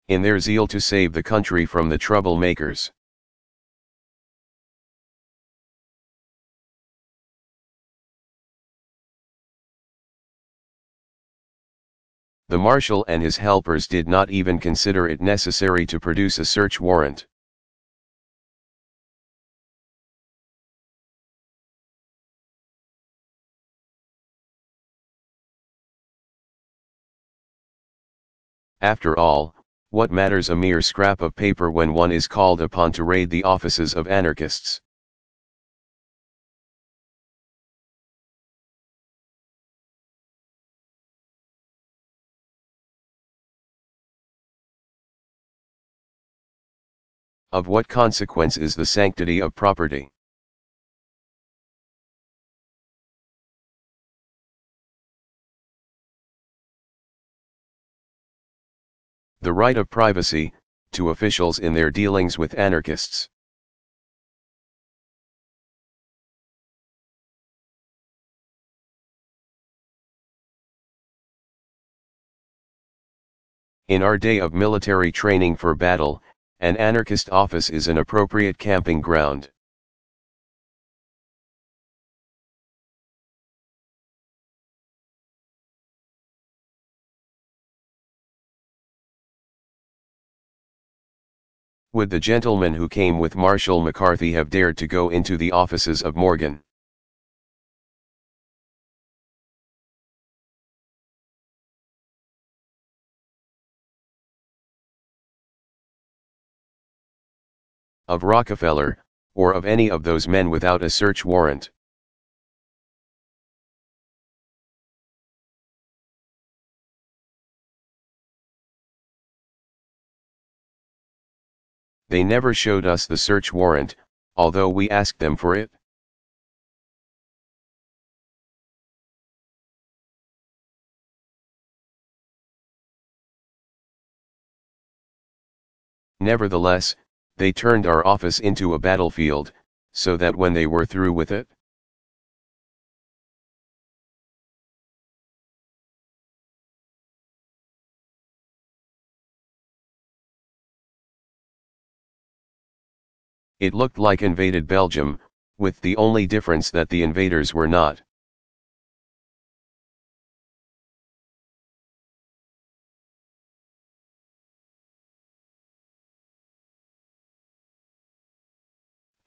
in their zeal to save the country from the troublemakers. The marshal and his helpers did not even consider it necessary to produce a search warrant. After all, what matters a mere scrap of paper when one is called upon to raid the offices of anarchists? Of what consequence is the sanctity of property? The right of privacy, to officials in their dealings with anarchists. In our day of military training for battle, an anarchist office is an appropriate camping ground. Would the gentleman who came with Marshal McCarthy have dared to go into the offices of Morgan? Of Rockefeller, or of any of those men without a search warrant? They never showed us the search warrant, although we asked them for it. Nevertheless, they turned our office into a battlefield, so that when they were through with it, it looked like invaded Belgium, with the only difference that the invaders were not.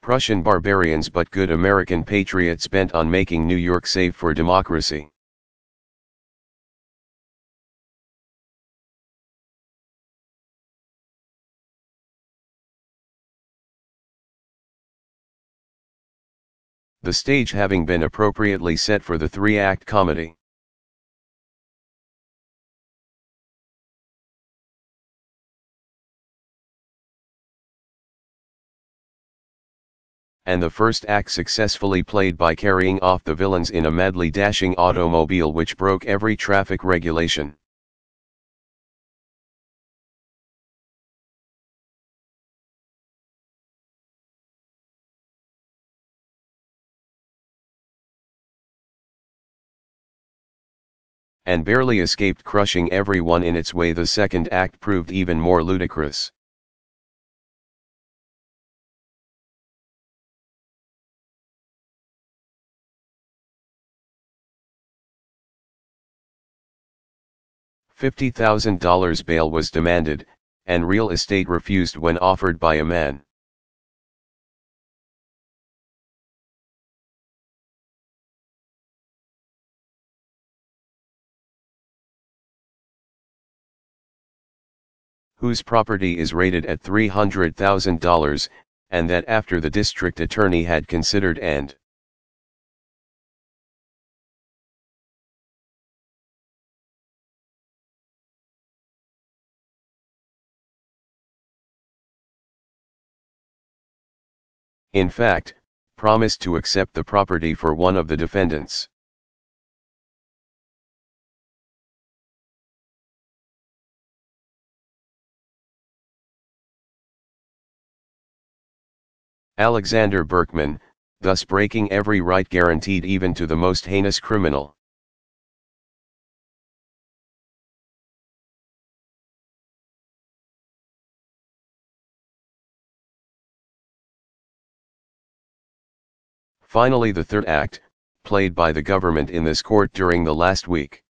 Prussian barbarians but good American patriots bent on making New York safe for democracy. The stage having been appropriately set for the three-act comedy. And the first act successfully played by carrying off the villains in a madly dashing automobile which broke every traffic regulation. And barely escaped crushing everyone in its way. The second act proved even more ludicrous. $50,000 bail was demanded, and real estate refused when offered by a man. Whose property is rated at $300,000, and that after the district attorney had considered and in fact, promised to accept the property for one of the defendants. Alexander Berkman, thus breaking every right guaranteed even to the most heinous criminal. Finally, the third act, played by the government in this court during the last week.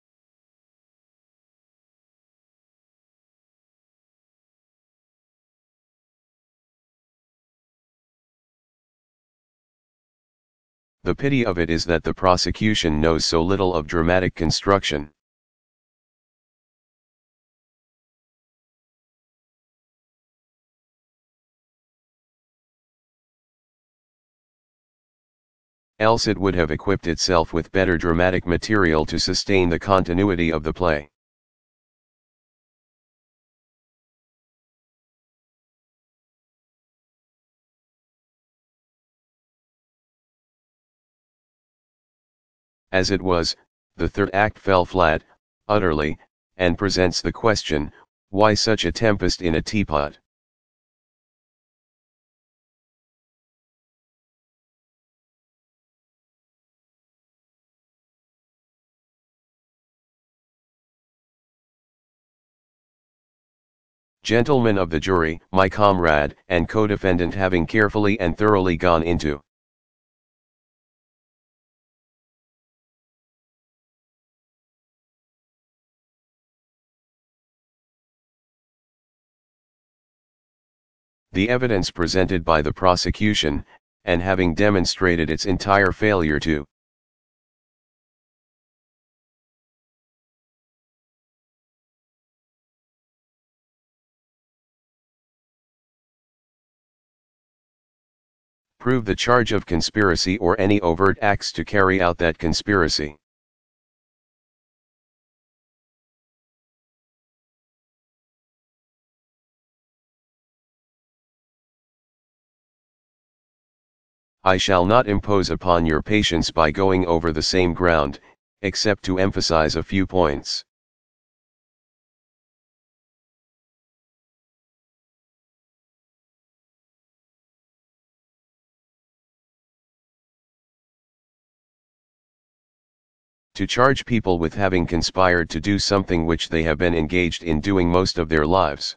The pity of it is that the prosecution knows so little of dramatic construction. Else it would have equipped itself with better dramatic material to sustain the continuity of the play. As it was, the third act fell flat, utterly, and presents the question, why such a tempest in a teapot? Gentlemen of the jury, my comrade and co-defendant having carefully and thoroughly gone into the evidence presented by the prosecution, and having demonstrated its entire failure to prove the charge of conspiracy or any overt acts to carry out that conspiracy. I shall not impose upon your patience by going over the same ground, except to emphasize a few points. To charge people with having conspired to do something which they have been engaged in doing most of their lives.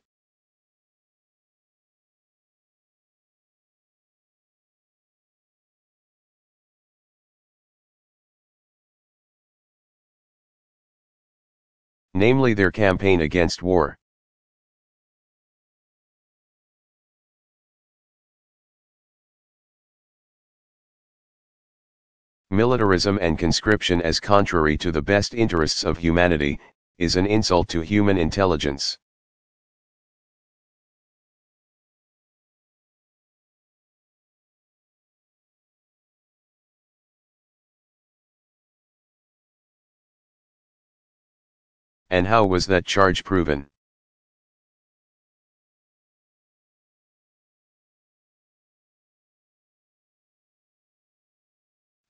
Namely their campaign against war. Militarism and conscription as contrary to the best interests of humanity, is an insult to human intelligence. And how was that charge proven?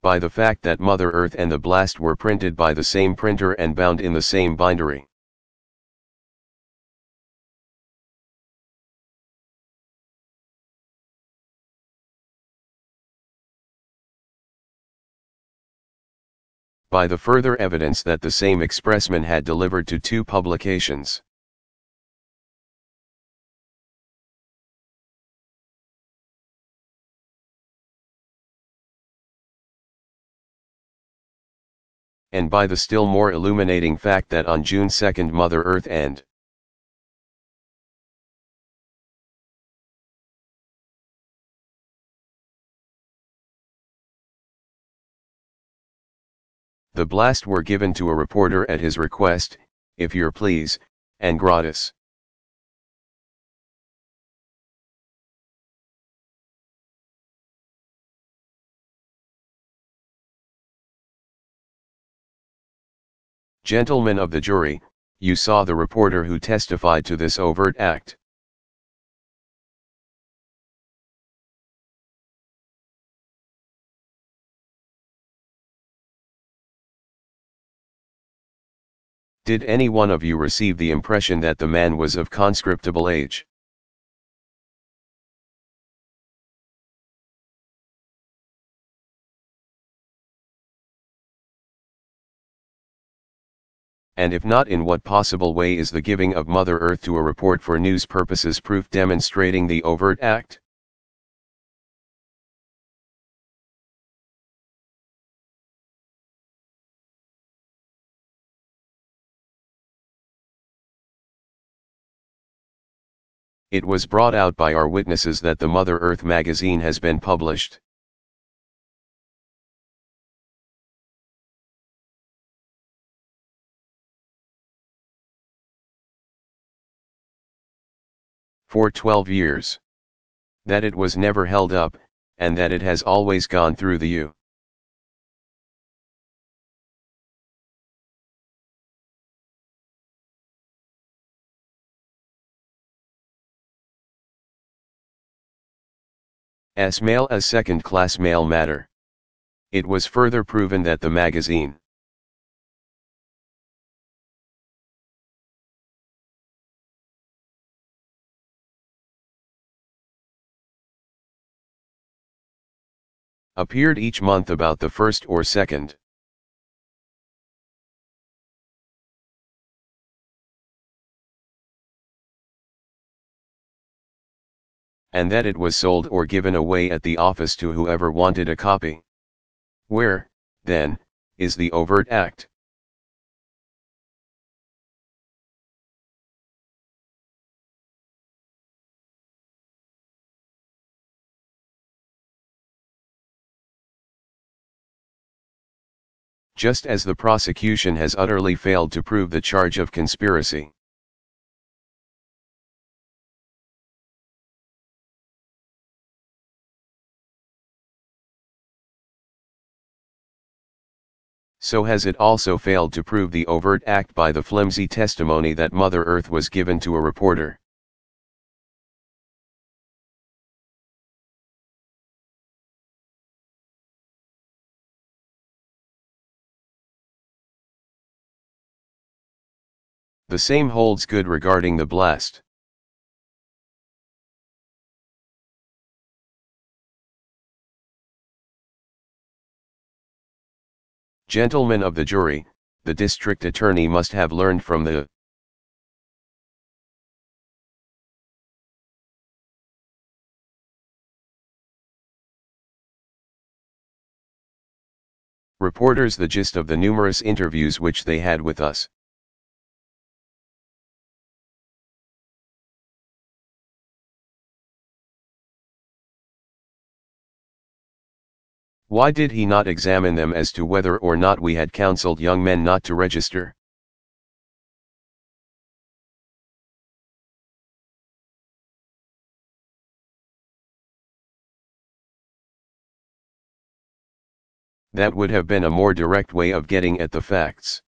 By the fact that Mother Earth and the Blast were printed by the same printer and bound in the same bindery. By the further evidence that the same expressman had delivered to two publications. And by the still more illuminating fact that on June 2 Mother Earth and the Blast were given to a reporter at his request, if you please, and gratis. Gentlemen of the jury, you saw the reporter who testified to this overt act. Did any one of you receive the impression that the man was of conscriptable age? And if not, in what possible way is the giving of Mother Earth to a report for news purposes proof demonstrating the overt act? It was brought out by our witnesses that the Mother Earth magazine has been published. For 12 years. That it was never held up, and that it has always gone through the U. S mail as second-class mail matter. It was further proven that the magazine appeared each month about the 1st or 2nd. And that it was sold or given away at the office to whoever wanted a copy. Where, then, is the overt act? Just as the prosecution has utterly failed to prove the charge of conspiracy. So has it also failed to prove the overt act by the flimsy testimony that Mother Earth was given to a reporter. The same holds good regarding the blast. Gentlemen of the jury, the district attorney must have learned from the reporters the gist of the numerous interviews which they had with us. Why did he not examine them as to whether or not we had counseled young men not to register? That would have been a more direct way of getting at the facts.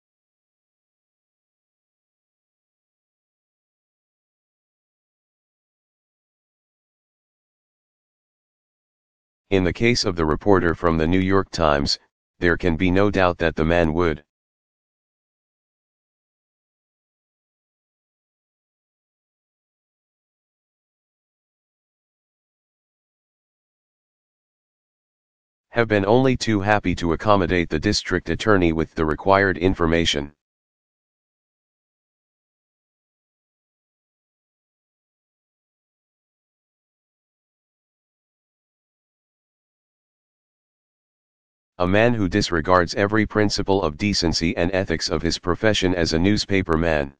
In the case of the reporter from the New York Times, there can be no doubt that the man would have been only too happy to accommodate the district attorney with the required information. A man who disregards every principle of decency and ethics of his profession as a newspaper man.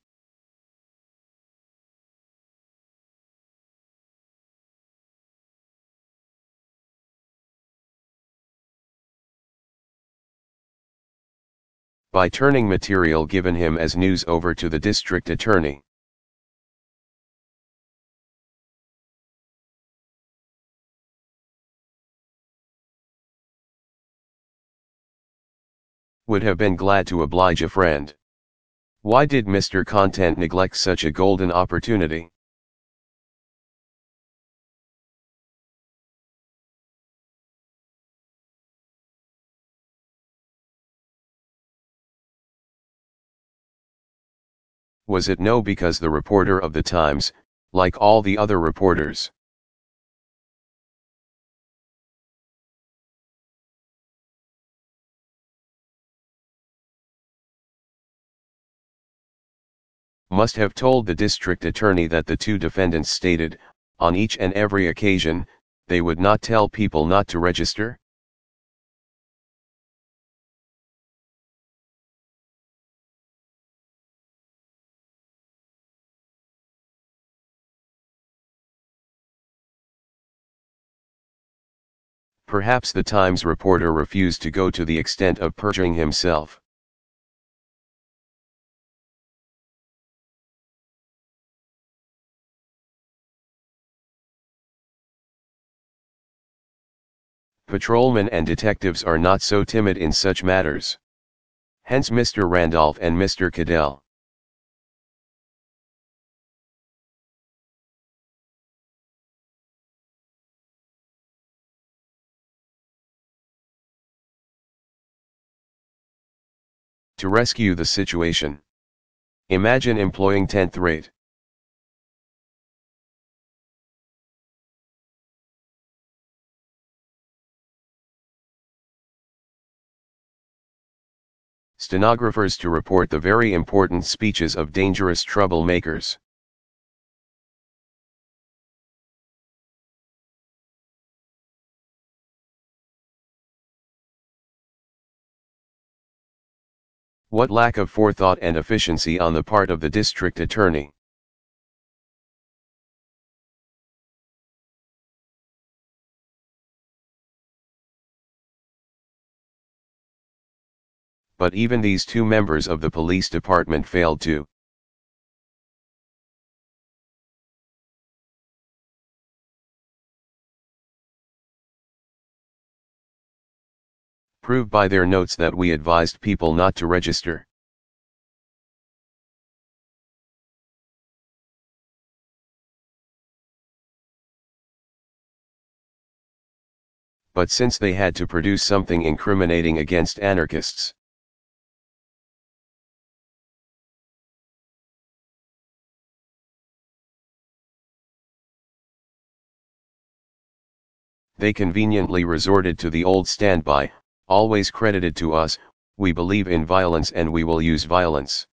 By turning material given him as news over to the district attorney. Would have been glad to oblige a friend. Why did Mr. Content neglect such a golden opportunity? Was it no because the reporter of the Times, like all the other reporters, must have told the district attorney that the two defendants stated, on each and every occasion, they would not tell people not to register? Perhaps the Times reporter refused to go to the extent of perjuring himself. Patrolmen and detectives are not so timid in such matters. Hence Mr. Randolph and Mr. Cadell. To rescue the situation. Imagine employing 10th rate. Stenographers to report the very important speeches of dangerous troublemakers. What lack of forethought and efficiency on the part of the district attorney. But even these two members of the police department failed to prove by their notes that we advised people not to register. But since they had to produce something incriminating against anarchists, they conveniently resorted to the old standby, always credited to us: we believe in violence and we will use violence.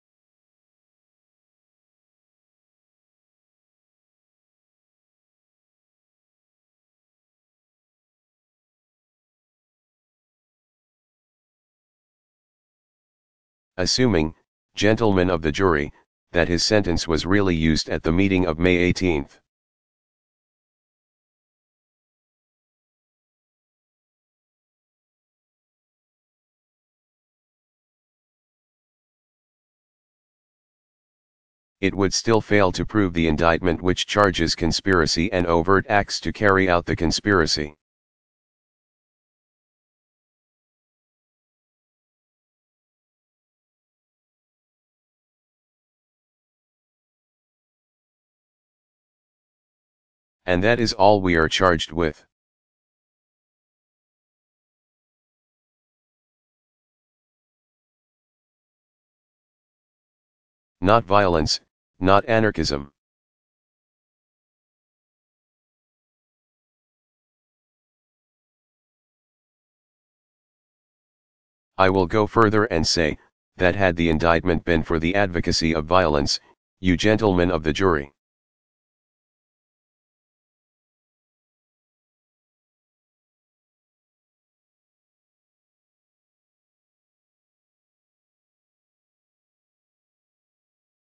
Assuming, gentlemen of the jury, that his sentence was really used at the meeting of May 18th. It would still fail to prove the indictment which charges conspiracy and overt acts to carry out the conspiracy. And that is all we are charged with. Not violence, not anarchism. I will go further and say, that had the indictment been for the advocacy of violence, you gentlemen of the jury,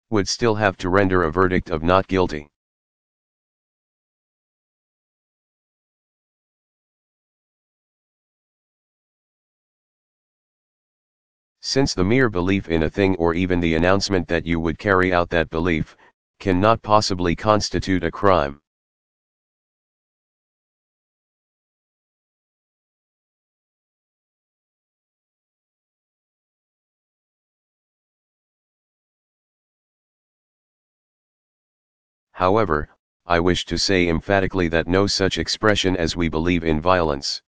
would still have to render a verdict of not guilty. Since the mere belief in a thing or even the announcement that you would carry out that belief, cannot possibly constitute a crime. However, I wish to say emphatically that no such expression as "we believe in violence"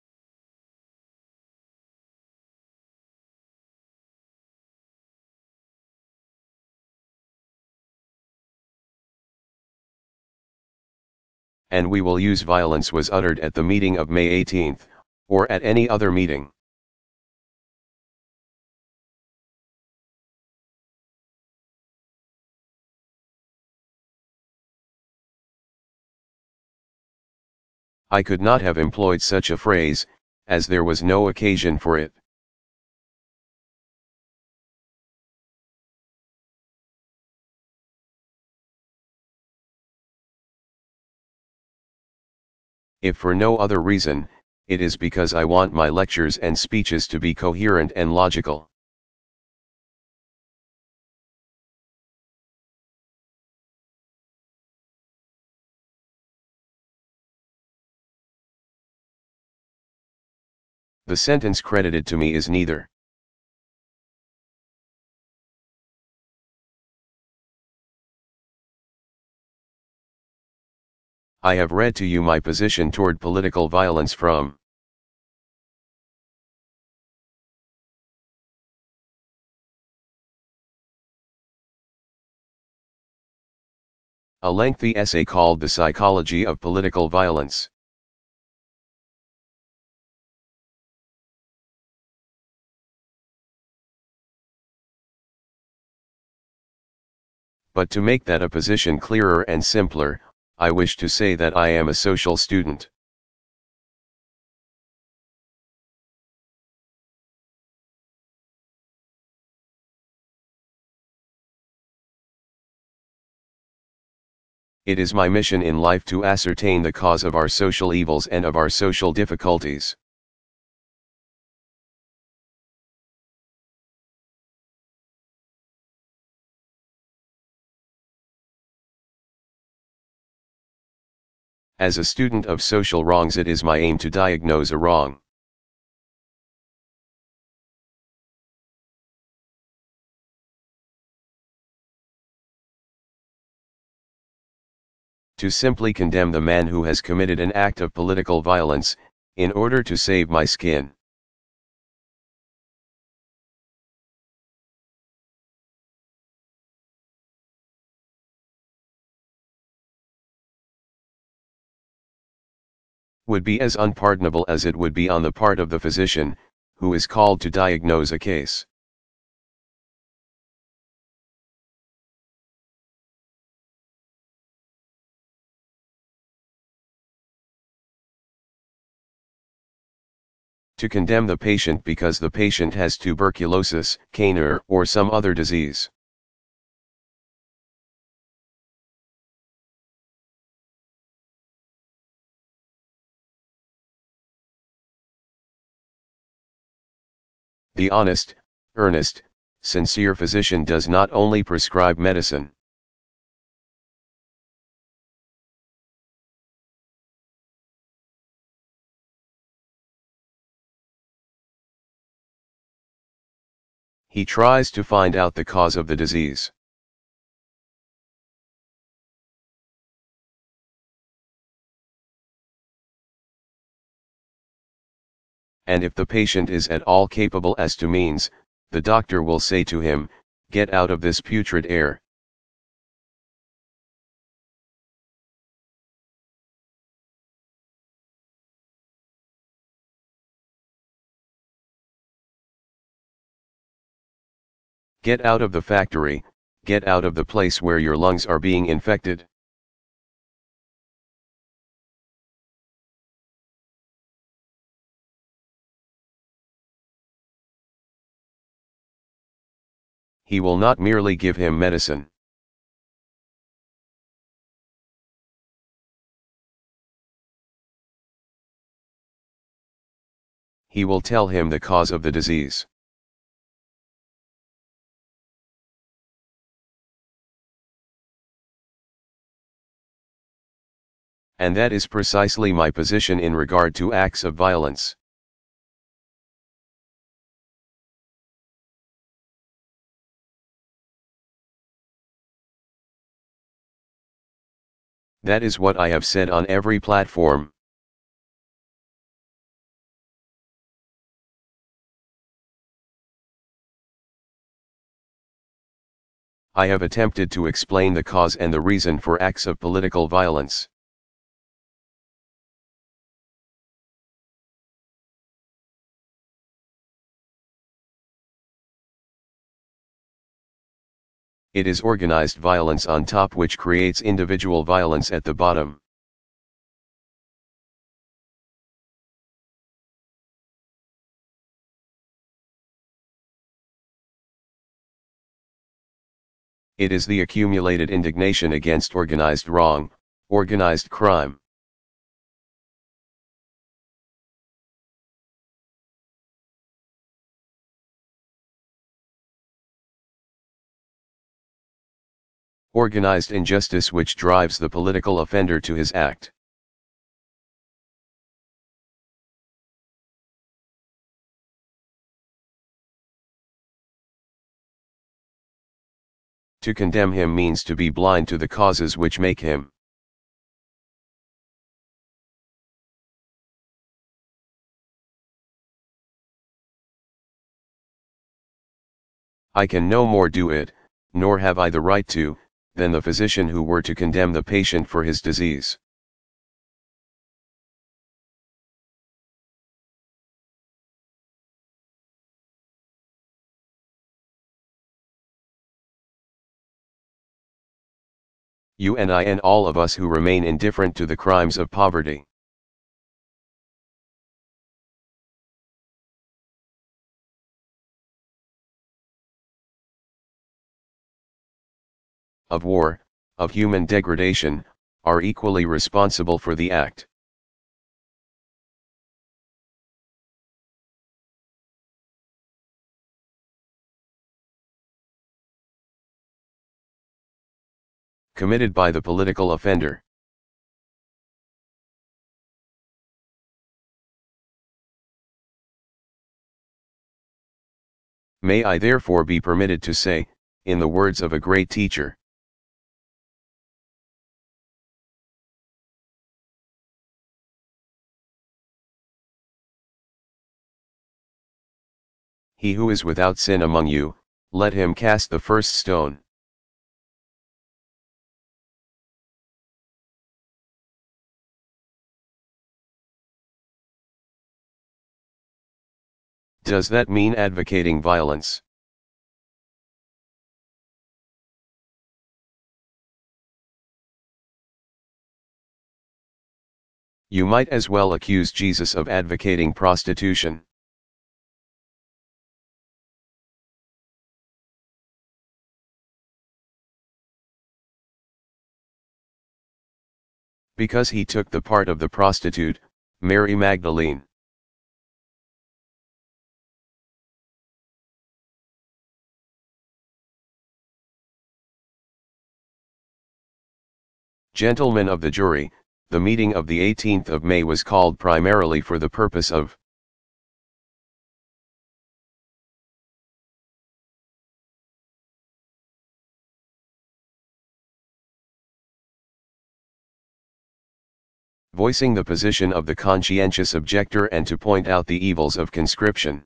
and "we will use violence" was uttered at the meeting of May 18th, or at any other meeting. I could not have employed such a phrase, as there was no occasion for it. If for no other reason, it is because I want my lectures and speeches to be coherent and logical. The sentence credited to me is neither. I have read to you my position toward political violence from a lengthy essay called The Psychology of Political Violence. But to make that a position clearer and simpler, I wish to say that I am a social student. It is my mission in life to ascertain the cause of our social evils and of our social difficulties. As a student of social wrongs, it is my aim to diagnose a wrong. To simply condemn the man who has committed an act of political violence, in order to save my skin. Would be as unpardonable as it would be on the part of the physician, who is called to diagnose a case. To condemn the patient because the patient has tuberculosis, cancer, or some other disease. The honest, earnest, sincere physician does not only prescribe medicine. He tries to find out the cause of the disease. And if the patient is at all capable as to means, the doctor will say to him, "Get out of this putrid air." Get out of the factory, get out of the place where your lungs are being infected. He will not merely give him medicine. He will tell him the cause of the disease. And that is precisely my position in regard to acts of violence. That is what I have said on every platform. I have attempted to explain the cause and the reason for acts of political violence. It is organized violence on top which creates individual violence at the bottom. It is the accumulated indignation against organized wrong, organized crime. Organized injustice which drives the political offender to his act. To condemn him means to be blind to the causes which make him. I can no more do it, nor have I the right to, than the physician who were to condemn the patient for his disease. You and I and all of us who remain indifferent to the crimes of poverty. Of war, of human degradation, are equally responsible for the act. Committed by the political offender. May I therefore be permitted to say, in the words of a great teacher, he who is without sin among you, let him cast the first stone. Does that mean advocating violence? You might as well accuse Jesus of advocating prostitution. Because he took the part of the prostitute, Mary Magdalene. Gentlemen of the jury, the meeting of the 18th of May was called primarily for the purpose of voicing the position of the conscientious objector and to point out the evils of conscription.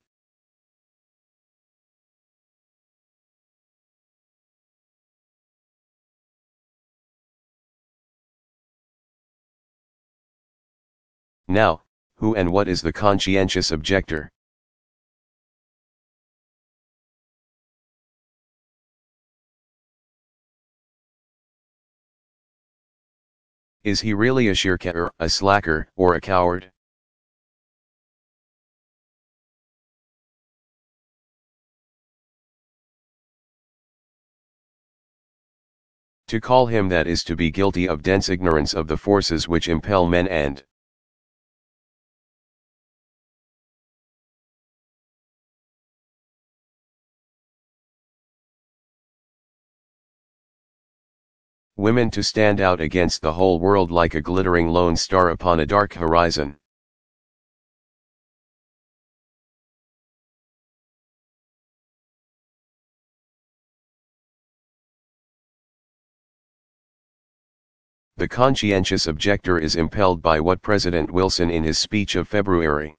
Now, who and what is the conscientious objector? Is he really a shirker, a slacker, or a coward? To call him that is to be guilty of dense ignorance of the forces which impel men and women to stand out against the whole world like a glittering lone star upon a dark horizon. The conscientious objector is impelled by what President Wilson in his speech of February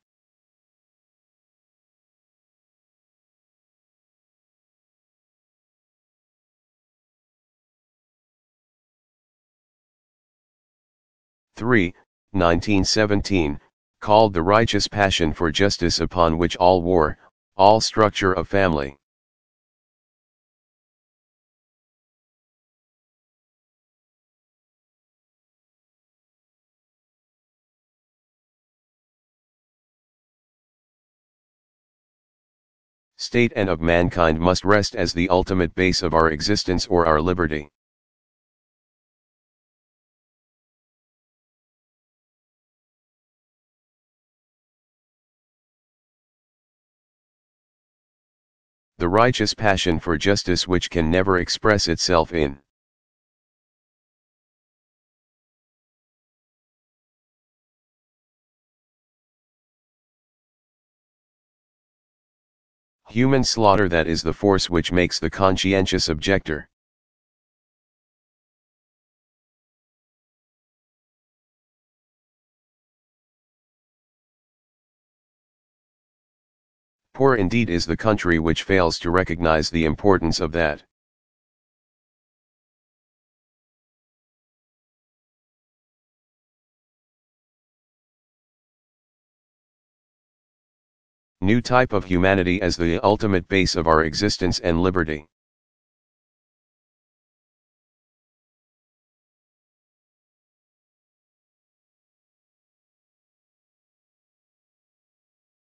(3, 1917) called the righteous passion for justice upon which all war, all structure of family, state and of mankind must rest as the ultimate base of our existence or our liberty. The righteous passion for justice which can never express itself in Human slaughter, that is the force which makes the conscientious objector. Poor indeed is the country which fails to recognize the importance of that. New type of humanity as the ultimate base of our existence and liberty.